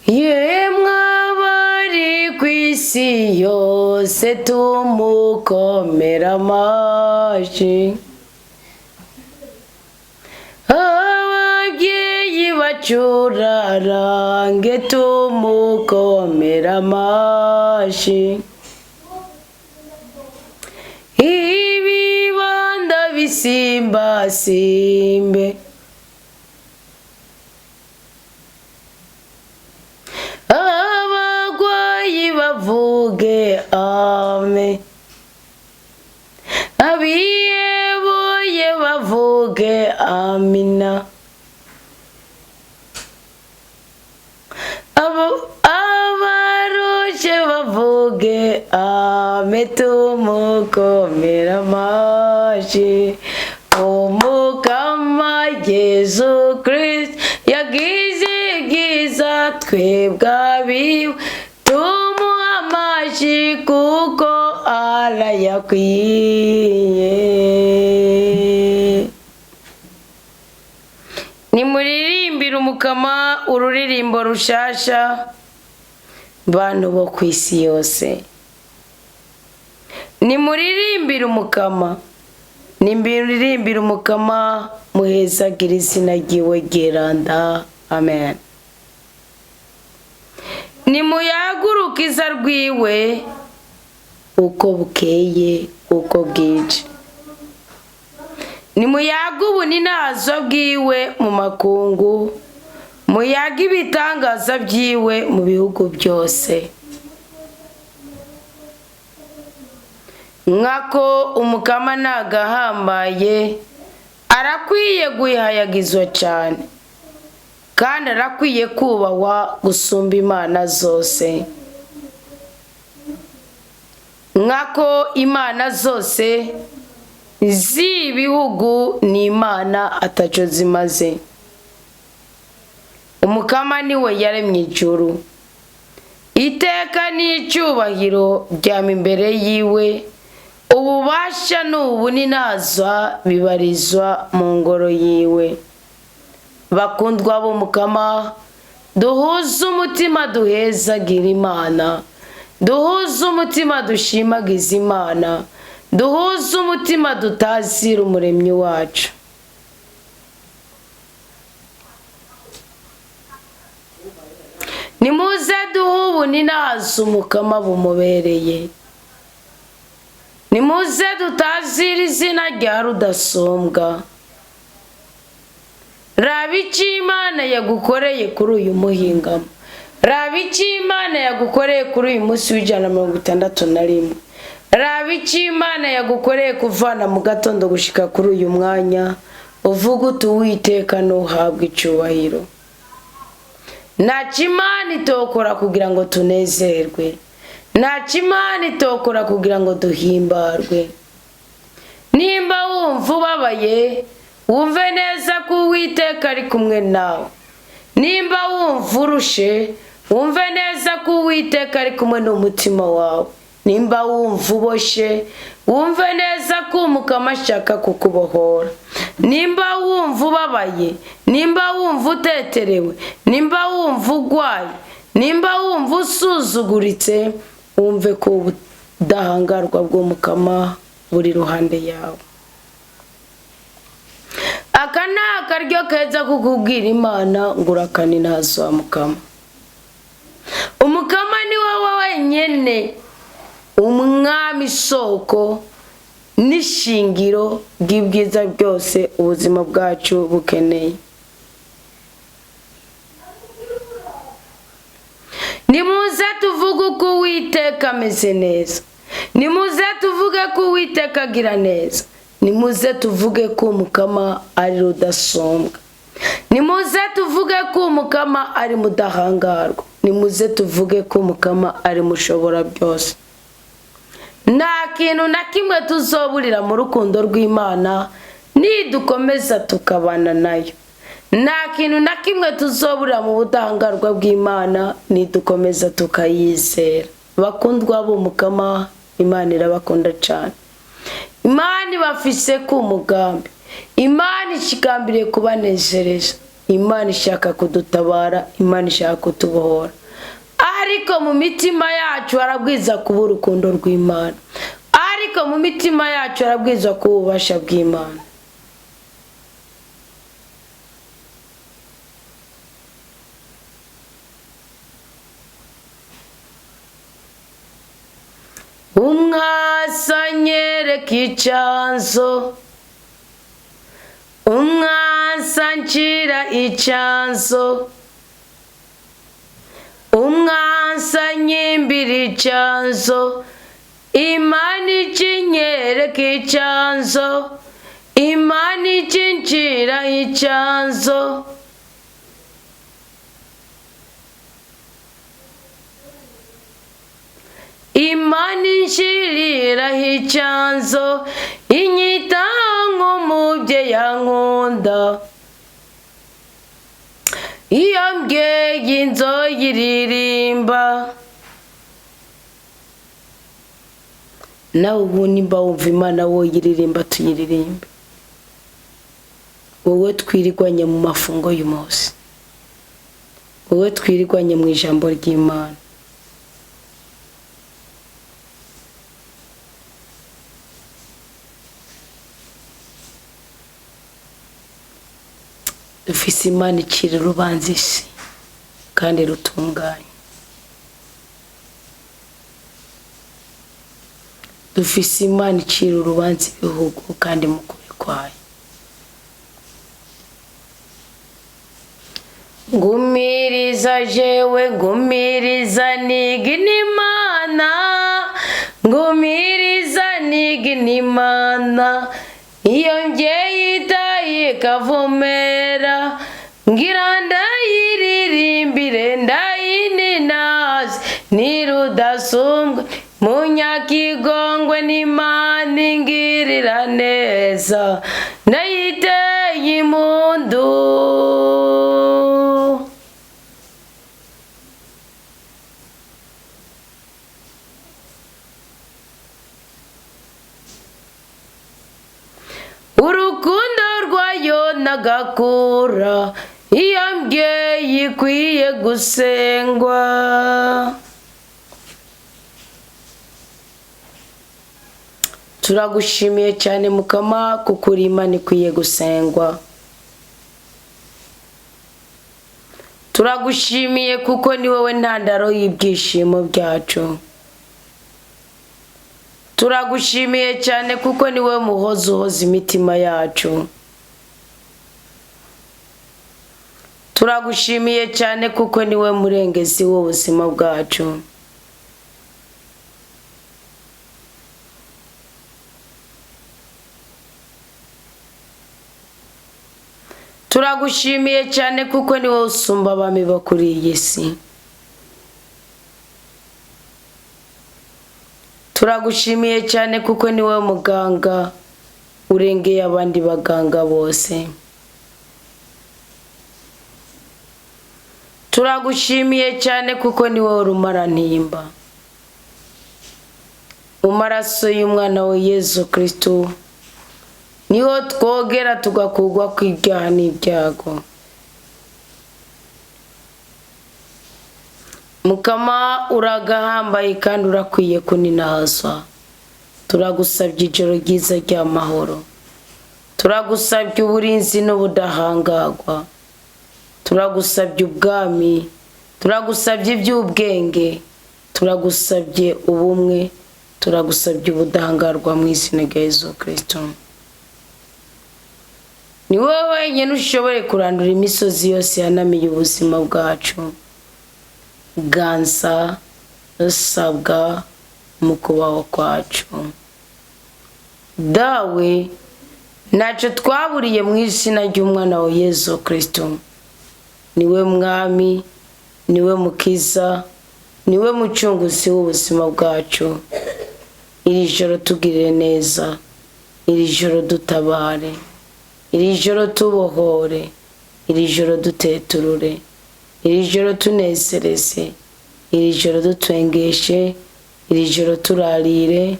yemwe abari ku isi yose tumukomera amashyi, ababyeyi bacurarange tumukomera amashyi, ibibanda bisimbasimbe, abagwayi bavuge amen, abiheboye bavuge amina, abarushe bavuge amen, tumukomera amashyi. Umukama Yesu Kristo yagize ibyiza twebwe abiwe, tumuha amashyi kuko arayakwiye. Nimuririmbire umukama ururirimbo rushasha bantu bo ku isi yose, nimuririmbire umukama, nimuririmbire umukama, muhezagire izina ryiwe geranda, amen. Nimuyaguruke iza rwiwe uko bukeye uko bwije, nimuyaga ubuninazo bwiwe mu makungu, muyaga ibitangaza byiwe mu bihugu byose. Nkako umukama nagahambaye, arakwiye guhayagizwa cyane, kandi arakwiye kubahwa gusumba imana zose. Nkako imana zose z'ibihugu ni imana ataco zimaze. Umukama niwe yaremye ijuru, iteka n'icyubahiro byama imbere yiwe, ububasha n'ubuninaza bibarizwa mu ngoro yiwe. Bakundwa b'umukama, duhuze umutima duhezagira imana, duhuze umutima dushimagiza imana, duhuze umutima dutazira umuremyi wacu. Nimuze duhe ubuninaza umukama bumubereye, nimuze dutazira izina rya rudasumbwa. Raba icyo Imana yagukoreye kuri uyu muhingamo, raba icyo Imana yagukoreye kuri uyu munsi w'161, raba icyo Imana yagukoreye kuvana mu gatondo gushika kuri uyu mwanya, uvuga uti Uwiteka nuhabwe icyubahiro. Ntacyo Imana itokora kugira ngo tunezerwe, ntacyo Imana itokora kugira ngo duhimbarwe. Nimba wumva ubabaye, wumve neza ko Uwiteka ari kumwe nawe. Nimba wumva urushe, wumve neza ko Uwiteka ari kumwe n'umutima wawe. Nimba wumva uboshe, wumve neza ko umukama ashaka kukubohora. Nimba wumva ubabaye, nimba wumva uteterewe, nimba wumva ugwaye, nimba wumva usuzuguritse, wumve ko ubudahangarwa bw'umukama buri ruhande yawe. Aka ni akaryo keza kukubwira Imana ngo urakaninaza mukama. Umukama ni wowe wenyine, umwami isoko n'ishingiro ry'ibyiza byose ubuzima bwacu bukeneye. Nimuze tuvuge ko Uwiteka ameze neza, nimuze tuvuge ko Uwiteka agira neza, nimuze tuvuge ko umukama ari rudasumbwa, nimuze tuvuge ko umukama ari mudahangarwa, nimuze tuvuge ko umukama ari mushobora byose. Nta kintu na kimwe tuzoburira mu rukundo rw'Imana nidukomeza tukabana nayo. Nta kintu na kimwe tuzoburira mu budahangarwa bw'Imana nidukomeza tukayizera. Bakundwa b'umukama, Imana irabakunda cyane. Imana ibafise ku mugambi, Imana ishikambiriye kubanezereza. Imana ishaka kudutabara, Imana ishaka kutubohora, ariko mu mitima yacu harabwiza kuba urukundo rw'Imana, ariko mu mitima yacu harabwiza kuba ububasha bw'Imana. Umwasa anyereka icyanzo, umwasa ancira icyanzo, umwasa anyimbira icyanzo, Imana ikinyereka icyanzo, Imana ikincira icyanzo. Imana inshiriraho icyanzo, inyitaho nk'umubyeyi yankunda. Iyo mbyeyi nzoyiririmba. Nawe ubu nimba wumva Imana woyiririmba tuyiririmbe. Wowe twirirwanye mu mafungo y'umunsi, wowe twirirwanye mu ijambo ry'Imana. Dufise Imana icira urubanza isi kandi rutunganye. Dufise Imana icira urubanza ibihugu kandi mu kuri kwayo. Ngumiriza jewe, ngumiriza nigina Imana, ngumiriza nigina Imana. Iyo mbyeyi ikavumera, ngira ndayiririmbire ndayininaze, nirudasumbwe munyakigongwe n'Imana ingirira neza, ndayiteye impundu. Urukundo rwayo nagakura, iyo mbyeyi ikwiye gusengwa. Turagushimiye cyane Mukama kuko uri Imana ikwiye gusengwa. Turagushimiye kuko ni wowe ntandaro y'ibyishimo byacu. Turagushimiye cyane kuko ni wowe muhozi uhoza imitima yacu. Turagushimiye cyane kuko ni wowe murengezi w'ubuzima bwacu. Turagushimiye cyane kuko ni wowe usumba abami bo kuri iyi si. Turagushimiye cyane kuko ni wowe muganga urengeye abandi baganga bose. Turagushimiye cyane kuko ni wowe rumarantimba. Mu maraso y'umwana wa Yesu Kristo niho twogera tugakugwa kw'ibyaha n'ibyago. Mukama uragahambaye kandi urakwiye kuninahazwa. Turagusabye ijoro ryiza ry'amahoro, turagusabye uburinzi n'ubudahangagwa, turagusabye ubwami, turagusabye iby'ubwenge, turagusabye ubumwe, turagusabye ubudahangarwa mu izina rya Yesu Kristo. Ni wowe wenyine ushobore kurandura imisozi yose yanamiye ubuzima bwacu. Ganza usabwa mu kubaho kwacu. Dawe ntacyo twaburiye mu izina ry'umwana wa Yesu Kristo. Niwe mwami, niwe mukiza, niwe mucunguzi w'ubuzima bwacu. Iri joro tugirire neza, iri joro dutabare, iri joro tubohore, iri joro duteturure, iri joro tunezereze, iri joro dutwengeshe, iri joro turarire,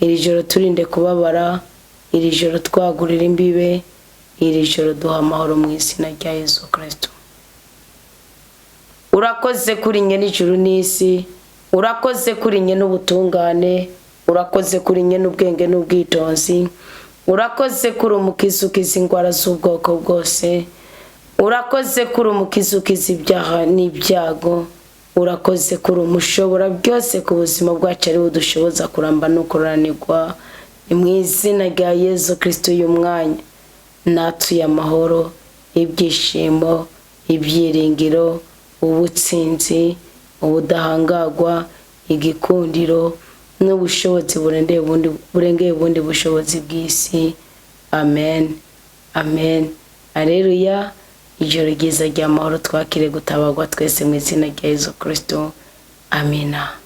iri joro turinde kubabara, iri joro twagurira imbibe, iri joro duha amahoro mu izina rya Yesu Kristo. Urakoze kuri nye n'ijuru n'isi, urakoze kuri nye n'ubutungane, urakoze kuri nye n'ubwenge n'ubwitonzi, urakoze kuri umukiza ukiza indwara z'ubwoko bwose, urakoze kuri umukiza ukiza ibyaha n'ibyago, urakoze kuri umushobora byose ku buzima bwacu ari budushoboza kuramba no kuranirwa. Ni mu izina rya Yesu Kristo uyu mwanya natuye amahoro, ibyishimo, ibyiringiro, ubutsinzi, ubudahangagwa, igikundiro n'ubushobozi burengeye ubundi bushobozi bw'isi. Amen, amen, aleluya. Ijoro ryiza ry'amahoro twakire gutabarwa twese mu izina rya Yesu Kristo. Amina.